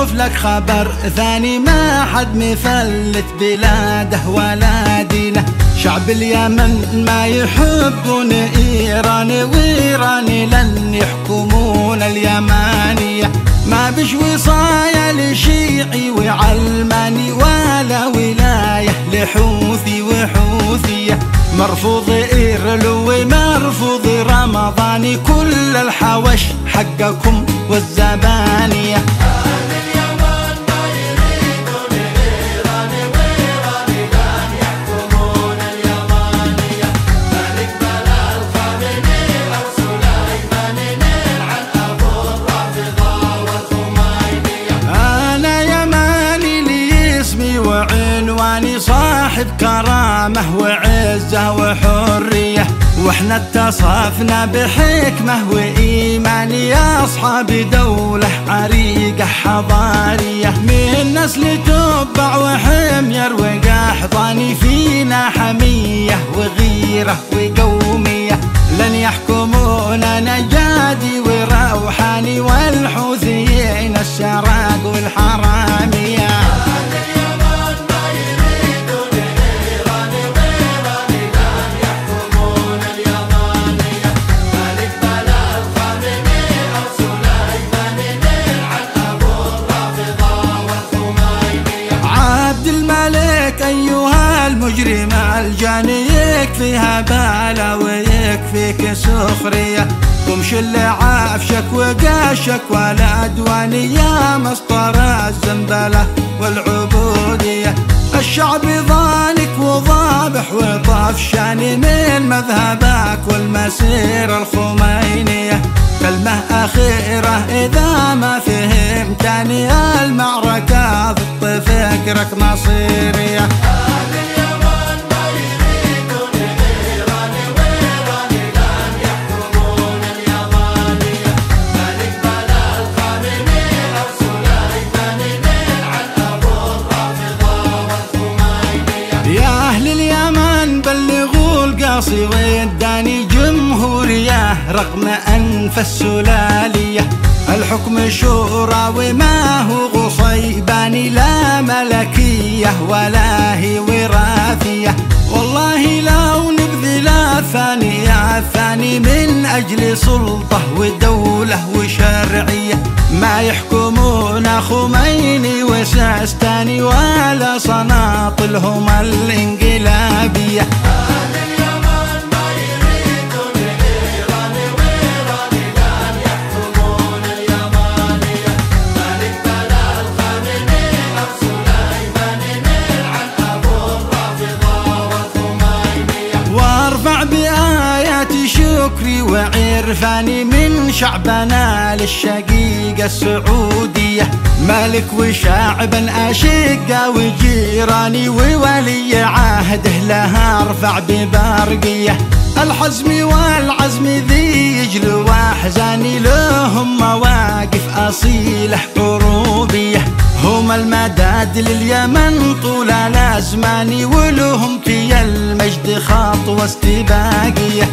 شوف لك خبر ثاني ما حد مفلت بلاده ولا دينه. شعب اليمن ما يحبون إيران، وإيران لن يحكمون اليمانية. ما بش وصايا لشيعي وعلماني، ولا ولاية لحوثي وحوثية. مرفوض إيرلو ومرفوض رمضاني، كل الحوش حقكم والزبانية. وعنواني صاحب كرامة وعزة وحرية، واحنا اتصفنا بحكمة وإيمان يا أصحاب دولة عريقة حضارية. من نسل تبع وحمير وقحطاني، فينا حمية وغيرة وقومية. لن يحكمونا نجادي وروحاني، والحوثيين السراق والحرامية. أيها المجرم الجاني، يكفيها بالا ويكفيك سخرية. قمش اللي عافشك وقاشك ولا أدواني، يا مسطر الزنبلة والعبودية. الشعب ظالك وضابح وطفشاني، من مذهبك والمسير الخمينية. كلمة أخيرة إذا ما فهمتني، المعركة ضد فكرك مصيرية. يا أهل اليمن بلغوا القاصي والداني، جمهورية رغم أنف السلالية. الحكم شورى وما هو غصيباني، لا ملكية ولا هي وراثية. والله لو نبذل الثاني من أجل سلطة ودولة وشرعية، ما يحكمون خميني وساستاني، ولا صناطلهم الانقلابية. وارفع بآيات شكري وعرفاني من شعبنا للشقيقة السعودية. ملك وشعبا أشقة وجيراني، وولي عهده لها ارفع ببرقية. الحزم والعزم ذي يجل واحزاني، لهم مواقف أصيلة عروبية. هم المداد لليمن طول الأزمان، ولهم في المجد خطوة استباقية.